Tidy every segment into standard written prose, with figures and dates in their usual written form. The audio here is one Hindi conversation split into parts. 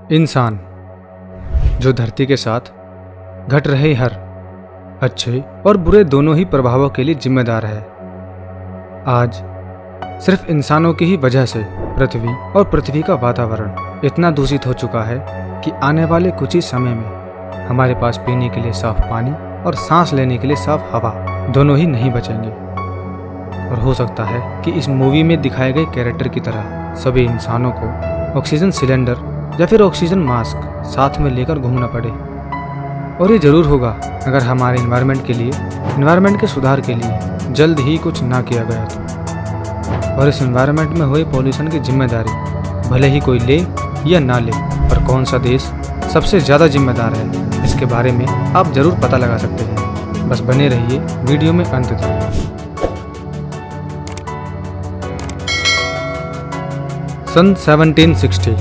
इंसान जो धरती के साथ घट रहे हर अच्छे और बुरे दोनों ही प्रभावों के लिए जिम्मेदार है। आज सिर्फ इंसानों की ही वजह से पृथ्वी और पृथ्वी का वातावरण इतना दूषित हो चुका है कि आने वाले कुछ ही समय में हमारे पास पीने के लिए साफ पानी और सांस लेने के लिए साफ हवा दोनों ही नहीं बचेंगे। और हो सकता है कि इस मूवी में दिखाए गए कैरेक्टर की तरह सभी इंसानों को ऑक्सीजन सिलेंडर या फिर ऑक्सीजन मास्क साथ में लेकर घूमना पड़े। और ये ज़रूर होगा अगर हमारे इन्वायरमेंट के सुधार के लिए जल्द ही कुछ ना किया गया तो। और इस इन्वायरमेंट में हुए पॉल्यूशन की जिम्मेदारी भले ही कोई ले या ना ले, पर कौन सा देश सबसे ज़्यादा जिम्मेदार है इसके बारे में आप ज़रूर पता लगा सकते हैं। बस बने रहिए वीडियो में अंत तक। सन 1760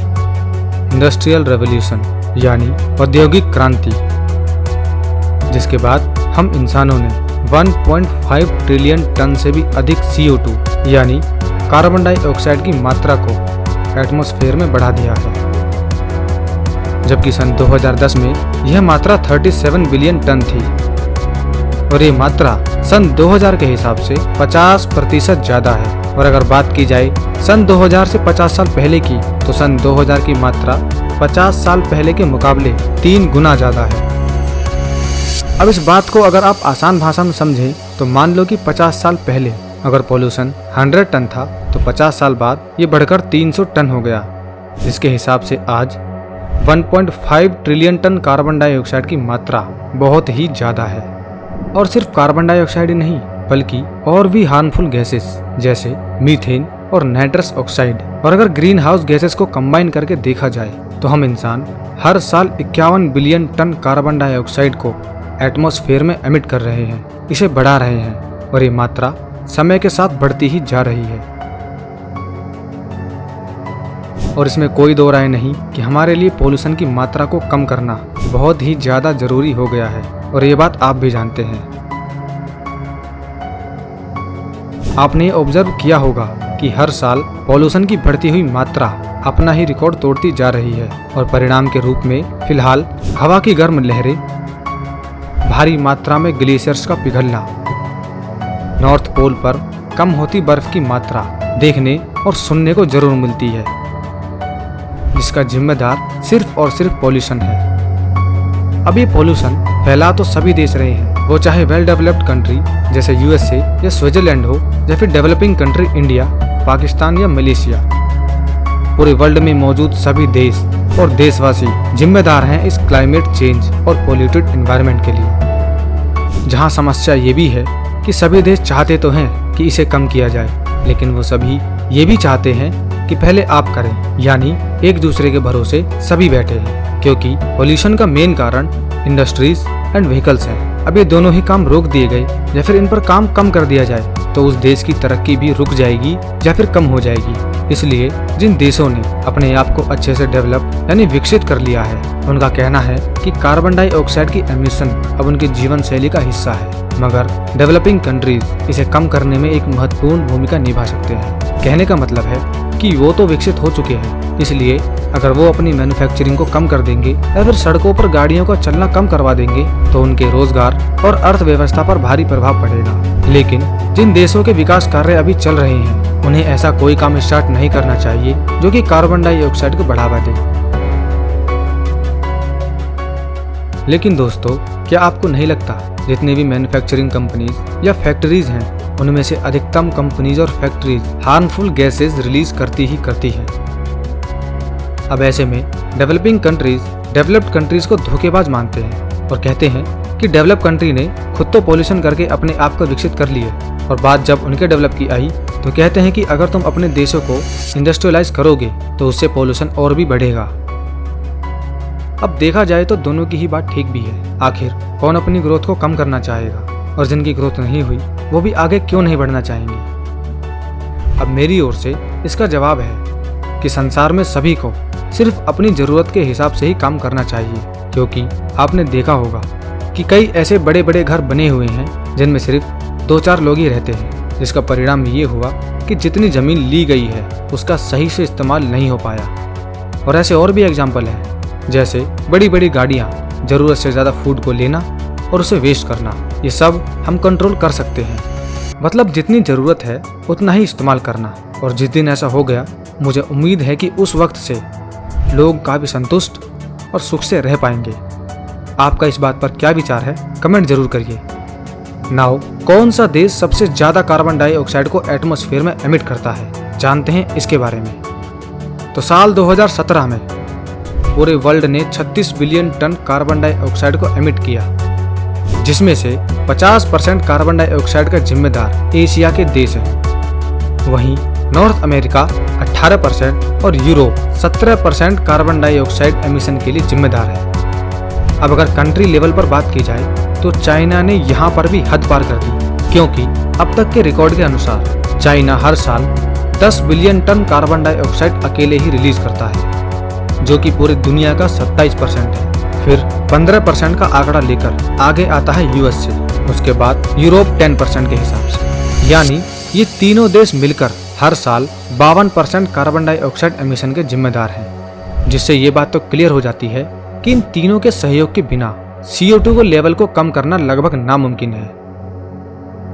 इंडस्ट्रियल रेवोल्यूशन यानी औद्योगिक क्रांति, जिसके बाद हम इंसानों ने 1.5 ट्रिलियन टन से भी अधिक CO2 यानी कार्बन डाइऑक्साइड की मात्रा को एटमॉस्फेयर में बढ़ा दिया है, जबकि सन 2010 में यह मात्रा 37 बिलियन टन थी। और ये मात्रा सन 2000 के हिसाब से 50% ज़्यादा है। और अगर बात की जाए सन 2000 से 50 साल पहले की, तो सन 2000 की मात्रा 50 साल पहले के मुकाबले 3 गुना ज़्यादा है। अब इस बात को अगर आप आसान भाषा में समझें तो मान लो कि 50 साल पहले अगर पॉल्यूशन 100 टन था तो 50 साल बाद ये बढ़कर 300 टन हो गया, जिसके हिसाब से आज 1.5 ट्रिलियन टन कार्बन डाइऑक्साइड की मात्रा बहुत ही ज़्यादा है। और सिर्फ कार्बन डाइऑक्साइड ही नहीं बल्कि और भी हार्मफुल गैसेस जैसे मीथेन और नाइट्रस ऑक्साइड। और अगर ग्रीन हाउस गैसेस को कंबाइन करके देखा जाए तो हम इंसान हर साल 51 बिलियन टन कार्बन डाइऑक्साइड को एटमॉस्फेयर में एमिट कर रहे हैं, इसे बढ़ा रहे हैं। और ये मात्रा समय के साथ बढ़ती ही जा रही है। और इसमें कोई दो राय नहीं कि हमारे लिए पोल्यूशन की मात्रा को कम करना बहुत ही ज़्यादा ज़रूरी हो गया है। और ये बात आप भी जानते हैं। आपने ऑब्जर्व किया होगा कि हर साल पॉल्यूशन की बढ़ती हुई मात्रा अपना ही रिकॉर्ड तोड़ती जा रही है। और परिणाम के रूप में फिलहाल हवा की गर्म लहरें, भारी मात्रा में ग्लेशियर्स का पिघलना, नॉर्थ पोल पर कम होती बर्फ की मात्रा देखने और सुनने को जरूर मिलती है, जिसका जिम्मेदार सिर्फ और सिर्फ पॉल्यूशन है। अब ये पॉल्यूशन फैला तो सभी देश रहे हैं, वो चाहे वेल डेवलप्ड कंट्री जैसे USA या स्विट्जरलैंड हो, या फिर डेवलपिंग कंट्री इंडिया, पाकिस्तान या मलेशिया। पूरे वर्ल्ड में मौजूद सभी देश और देशवासी जिम्मेदार हैं इस क्लाइमेट चेंज और पॉल्यूटेड एनवायरनमेंट के लिए। जहां समस्या ये भी है कि सभी देश चाहते तो हैं कि इसे कम किया जाए, लेकिन वो सभी ये भी चाहते हैं कि पहले आप करें, यानी एक दूसरे के भरोसे सभी बैठे हैं। क्योंकि पॉल्यूशन का मेन कारण इंडस्ट्रीज एंड व्हीकल्स हैं। अब ये दोनों ही काम रोक दिए गए या फिर इन पर काम कम कर दिया जाए तो उस देश की तरक्की भी रुक जाएगी या फिर कम हो जाएगी। इसलिए जिन देशों ने अपने आप को अच्छे से डेवलप यानी विकसित कर लिया है, उनका कहना है कि कार्बन डाइऑक्साइड की एमिशन अब उनकी जीवन शैली का हिस्सा है, मगर डेवलपिंग कंट्रीज इसे कम करने में एक महत्वपूर्ण भूमिका निभा सकते हैं। कहने का मतलब है कि वो तो विकसित हो चुके हैं, इसलिए अगर वो अपनी मैन्युफैक्चरिंग को कम कर देंगे या फिर सड़कों पर गाड़ियों का चलना कम करवा देंगे तो उनके रोजगार और अर्थव्यवस्था पर भारी प्रभाव पड़ेगा। लेकिन जिन देशों के विकास कार्य अभी चल रहे हैं, उन्हें ऐसा कोई काम स्टार्ट नहीं करना चाहिए जो कि कार्बन डाइऑक्साइड को बढ़ावा दे। लेकिन दोस्तों, क्या आपको नहीं लगता जितने भी मैन्युफैक्चरिंग कंपनीज या फैक्ट्रीज हैं, उनमें से अधिकतम कंपनीज और फैक्ट्रीज हार्मफुल गैसेज रिलीज करती हैं। अब ऐसे में डेवलपिंग कंट्रीज डेवलप्ड कंट्रीज को धोखेबाज मानते हैं और कहते हैं कि डेवलप कंट्री ने खुद तो पॉल्यूशन करके अपने आप को विकसित कर लिए, और बात जब उनके डेवलप की आई तो कहते हैं कि अगर तुम अपने देशों को इंडस्ट्रियलाइज करोगे तो उससे पॉल्यूशन और भी बढ़ेगा। अब देखा जाए तो दोनों की ही बात ठीक भी है। आखिर कौन अपनी ग्रोथ को कम करना चाहेगा, और जिनकी ग्रोथ नहीं हुई वो भी आगे क्यों नहीं बढ़ना चाहेंगे। अब मेरी ओर से इसका जवाब है कि संसार में सभी को सिर्फ अपनी ज़रूरत के हिसाब से ही काम करना चाहिए। क्योंकि आपने देखा होगा कि कई ऐसे बड़े बड़े घर बने हुए हैं जिनमें सिर्फ 2-4 लोग ही रहते हैं, जिसका परिणाम ये हुआ कि जितनी ज़मीन ली गई है उसका सही से इस्तेमाल नहीं हो पाया। और ऐसे और भी एग्जाम्पल हैं जैसे बड़ी बड़ी गाड़ियाँ, जरूरत से ज़्यादा फूड को लेना और उसे वेस्ट करना। ये सब हम कंट्रोल कर सकते हैं। मतलब जितनी ज़रूरत है उतना ही इस्तेमाल करना। और जिस दिन ऐसा हो गया, मुझे उम्मीद है कि उस वक्त से लोग काफ़ी संतुष्ट और सुख से रह पाएंगे। आपका इस बात पर क्या विचार है, कमेंट जरूर करिए। नाउ, कौन सा देश सबसे ज़्यादा कार्बन डाइऑक्साइड को एटमॉस्फेयर में एमिट करता है, जानते हैं इसके बारे में। तो साल 2017 में पूरे वर्ल्ड ने 36 बिलियन टन कार्बन डाइऑक्साइड को एमिट किया, जिसमें से 50% कार्बन डाइऑक्साइड का जिम्मेदार एशिया के देश हैं। वहीं नॉर्थ अमेरिका 18% और यूरोप 17% कार्बन डाइऑक्साइड एमिशन के लिए जिम्मेदार है। अब अगर कंट्री लेवल पर बात की जाए तो चाइना ने यहाँ पर भी हद पार कर दी, क्योंकि अब तक के रिकॉर्ड के अनुसार चाइना हर साल 10 बिलियन टन कार्बन डाइऑक्साइड अकेले ही रिलीज करता है, जो कि पूरी दुनिया का 27% है। फिर 15% का आंकड़ा लेकर आगे आता है यूएस से, उसके बाद यूरोप 10% के हिसाब से। यानी ये तीनों देश मिलकर हर साल 52% कार्बन डाइऑक्साइड एमिशन के जिम्मेदार हैं। जिससे ये बात तो क्लियर हो जाती है कि इन तीनों के सहयोग के बिना CO2 को लेवल को कम करना लगभग नामुमकिन है।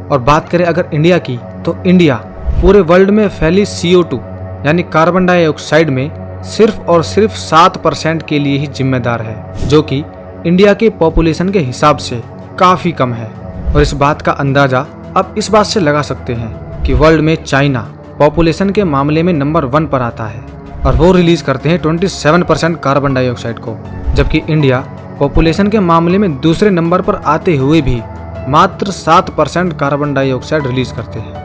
और बात करें अगर इंडिया की, तो इंडिया पूरे वर्ल्ड में फैली CO2 यानी कार्बन डाइऑक्साइड में सिर्फ और सिर्फ 7% के लिए ही जिम्मेदार है, जो कि इंडिया के पॉपुलेशन के हिसाब से काफ़ी कम है। और इस बात का अंदाज़ा अब इस बात से लगा सकते हैं कि वर्ल्ड में चाइना पॉपुलेशन के मामले में नंबर 1 पर आता है और वो रिलीज करते हैं 27% कार्बन डाइऑक्साइड को, जबकि इंडिया पॉपुलेशन के मामले में दूसरे नंबर पर आते हुए भी मात्र 7% कार्बन डाइऑक्साइड रिलीज करते हैं।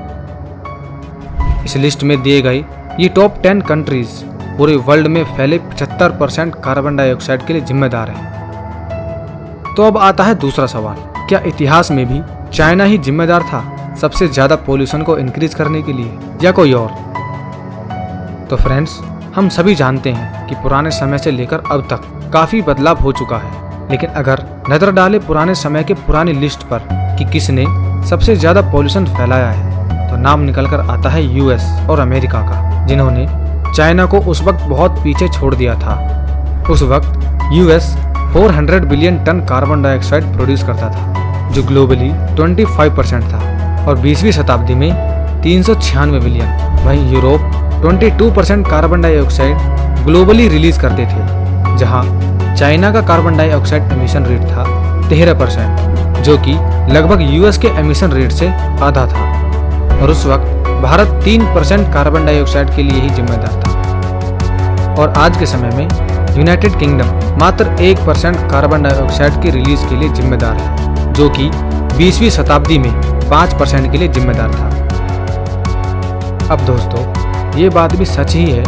इस लिस्ट में दिए गए ये टॉप 10 कंट्रीज पूरे वर्ल्ड में फैले 75% कार्बन डाइऑक्साइड के लिए जिम्मेदार हैं। तो अब आता है दूसरा सवाल, क्या इतिहास में भी चाइना ही जिम्मेदार था सबसे ज्यादा पोल्यूशन को इंक्रीज करने के लिए, या कोई और? तो फ्रेंड्स, हम सभी जानते हैं कि पुराने समय से लेकर अब तक काफी बदलाव हो चुका है, लेकिन अगर नजर डालें पुराने समय के पुरानी लिस्ट पर कि किसने सबसे ज्यादा पोल्यूशन फैलाया है, तो नाम निकल कर आता है यूएस और अमेरिका का, जिन्होंने चाइना को उस वक्त बहुत पीछे छोड़ दिया था। उस वक्त US 400 billion ton carbon dioxide produce करता था, जो ग्लोबली 25% था, और 20वीं शताब्दी में 396 बिलियन। वहीं Europe 22% carbon dioxide globally release करते थे, जहां चाइना का कार्बन डाइऑक्साइड एमिशन रेट था 13%, जो कि लगभग यूएस के एमिशन रेट से आधा था। और उस वक्त भारत 3% कार्बन डाइऑक्साइड के लिए ही जिम्मेदार था। और आज के समय में यूनाइटेड किंगडम मात्र 1% कार्बन डाइऑक्साइड की रिलीज के लिए जिम्मेदार है, जो कि 20वीं शताब्दी में 5% के लिए जिम्मेदार था। अब दोस्तों, ये बात भी सच ही है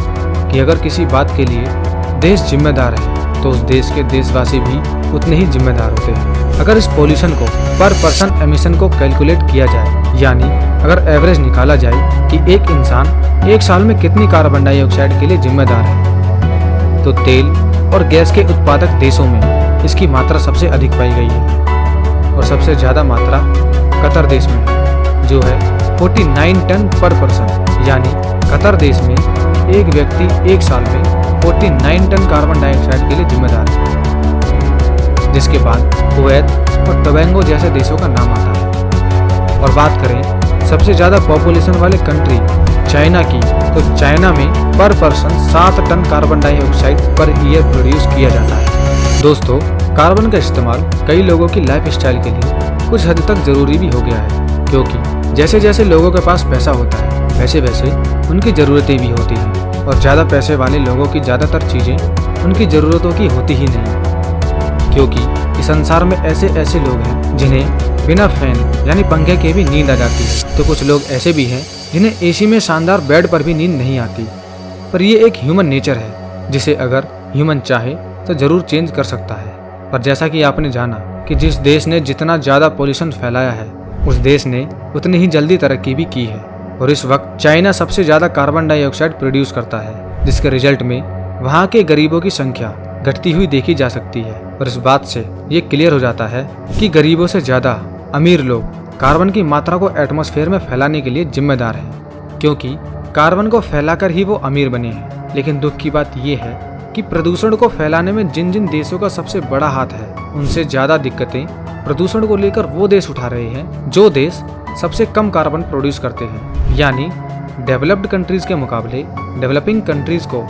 कि अगर किसी बात के लिए देश जिम्मेदार है तो उस देश के देशवासी भी उतने ही जिम्मेदार होते हैं। अगर इस पॉल्यूशन को पर पर्सन एमिशन को कैलकुलेट किया जाए, यानी अगर एवरेज निकाला जाए कि एक इंसान एक साल में कितनी कार्बन डाइऑक्साइड के लिए जिम्मेदार है, तो तेल और गैस के उत्पादक देशों में इसकी मात्रा सबसे अधिक पाई गई है। और सबसे ज़्यादा मात्रा कतर देश में है, जो है 49 टन पर पर्सन। यानी कतर देश में एक व्यक्ति एक साल में 49 टन कार्बन डाइऑक्साइड के लिए जिम्मेदार है, जिसके बाद कुवैत और टोबैगो जैसे देशों का नाम आता है। और बात करें सबसे ज़्यादा पॉपुलेशन वाले कंट्री चाइना की, तो चाइना में per person 7 ton carbon dioxide per year produce किया जाता है। दोस्तों, कार्बन का इस्तेमाल कई लोगों की लाइफ स्टाइल के लिए कुछ हद तक ज़रूरी भी हो गया है, क्योंकि जैसे जैसे लोगों के पास पैसा होता है वैसे वैसे उनकी ज़रूरतें भी होती हैं। और ज़्यादा पैसे वाले लोगों की ज़्यादातर चीज़ें उनकी ज़रूरतों की होती ही नहीं, क्योंकि इस संसार में ऐसे ऐसे लोग हैं जिन्हें बिना फैन यानी पंखे के भी नींद आ जाती है, तो कुछ लोग ऐसे भी हैं जिन्हें एसी में शानदार बेड पर भी नींद नहीं आती। पर ये एक ह्यूमन नेचर है, जिसे अगर ह्यूमन चाहे तो ज़रूर चेंज कर सकता है। पर जैसा कि आपने जाना कि जिस देश ने जितना ज़्यादा पॉल्यूशन फैलाया है, उस देश ने उतनी ही जल्दी तरक्की भी की है। और इस वक्त चाइना सबसे ज़्यादा कार्बन डाइऑक्साइड प्रोड्यूस करता है, जिसके रिजल्ट में वहाँ के गरीबों की संख्या घटती हुई देखी जा सकती है। और इस बात से ये क्लियर हो जाता है कि गरीबों से ज़्यादा अमीर लोग कार्बन की मात्रा को एटमॉस्फेयर में फैलाने के लिए जिम्मेदार हैं, क्योंकि कार्बन को फैलाकर ही वो अमीर बने हैं। लेकिन दुख की बात ये है कि प्रदूषण को फैलाने में जिन जिन देशों का सबसे बड़ा हाथ है, उनसे ज्यादा दिक्कतें प्रदूषण को लेकर वो देश उठा रहे हैं जो देश सबसे कम कार्बन प्रोड्यूस करते हैं। यानी डेवलप्ड कंट्रीज के मुकाबले डेवलपिंग कंट्रीज को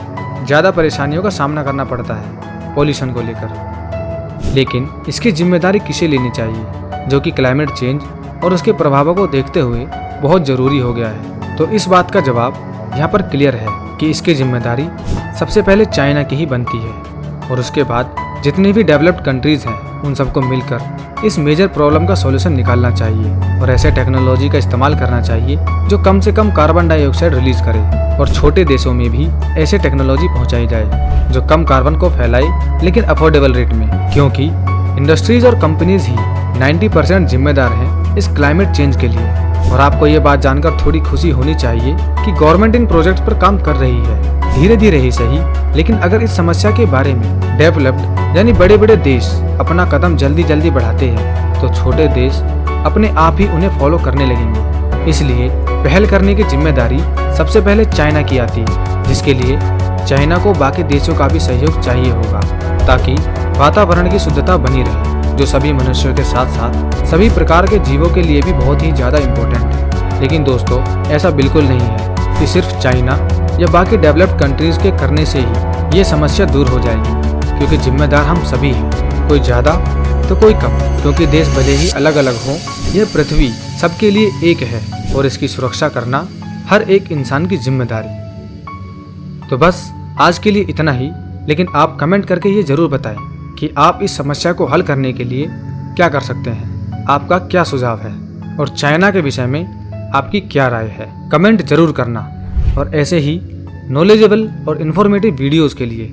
ज्यादा परेशानियों का सामना करना पड़ता है पॉल्यूशन को लेकर। लेकिन इसकी जिम्मेदारी किसे लेनी चाहिए, जो कि क्लाइमेट चेंज और उसके प्रभावों को देखते हुए बहुत जरूरी हो गया है। तो इस बात का जवाब यहाँ पर क्लियर है कि इसकी जिम्मेदारी सबसे पहले चाइना की ही बनती है, और उसके बाद जितनी भी डेवलप्ड कंट्रीज हैं उन सबको मिलकर इस मेजर प्रॉब्लम का सॉल्यूशन निकालना चाहिए और ऐसे टेक्नोलॉजी का इस्तेमाल करना चाहिए जो कम से कम कार्बन डाइऑक्साइड रिलीज करे, और छोटे देशों में भी ऐसे टेक्नोलॉजी पहुंचाई जाए जो कम कार्बन को फैलाए लेकिन अफोर्डेबल रेट में, क्योंकि इंडस्ट्रीज और कंपनीज ही 90% जिम्मेदार हैं इस क्लाइमेट चेंज के लिए। और आपको ये बात जानकर थोड़ी खुशी होनी चाहिए कि गवर्नमेंट इन प्रोजेक्ट्स पर काम कर रही है, धीरे धीरे ही सही, लेकिन अगर इस समस्या के बारे में डेवलप्ड यानी बड़े बड़े देश अपना कदम जल्दी जल्दी बढ़ाते हैं तो छोटे देश अपने आप ही उन्हें फॉलो करने लगेंगे। इसलिए पहल करने की जिम्मेदारी सबसे पहले चाइना की आती है, जिसके लिए चाइना को बाकी देशों का भी सहयोग चाहिए होगा ताकि वातावरण की शुद्धता बनी रहे, जो सभी मनुष्यों के साथ साथ सभी प्रकार के जीवों के लिए भी बहुत ही ज़्यादा इम्पोर्टेंट है। लेकिन दोस्तों, ऐसा बिल्कुल नहीं है कि सिर्फ चाइना या बाकी डेवलप्ड कंट्रीज के करने से ही ये समस्या दूर हो जाएगी, क्योंकि जिम्मेदार हम सभी हैं, कोई ज़्यादा तो कोई कम, क्योंकि देश भले ही अलग अलग हों, यह पृथ्वी सबके लिए एक है और इसकी सुरक्षा करना हर एक इंसान की जिम्मेदारी। तो बस आज के लिए इतना ही, लेकिन आप कमेंट करके ये ज़रूर बताएं कि आप इस समस्या को हल करने के लिए क्या कर सकते हैं, आपका क्या सुझाव है और चाइना के विषय में आपकी क्या राय है। कमेंट जरूर करना, और ऐसे ही नॉलेजेबल और इन्फॉर्मेटिव वीडियोस के लिए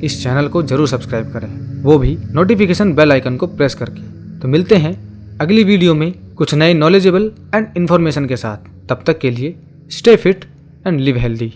इस चैनल को जरूर सब्सक्राइब करें, वो भी नोटिफिकेशन बेल आइकन को प्रेस करके। तो मिलते हैं अगली वीडियो में कुछ नए नॉलेजेबल एंड इन्फॉर्मेशन के साथ। तब तक के लिए stay fit and live healthy.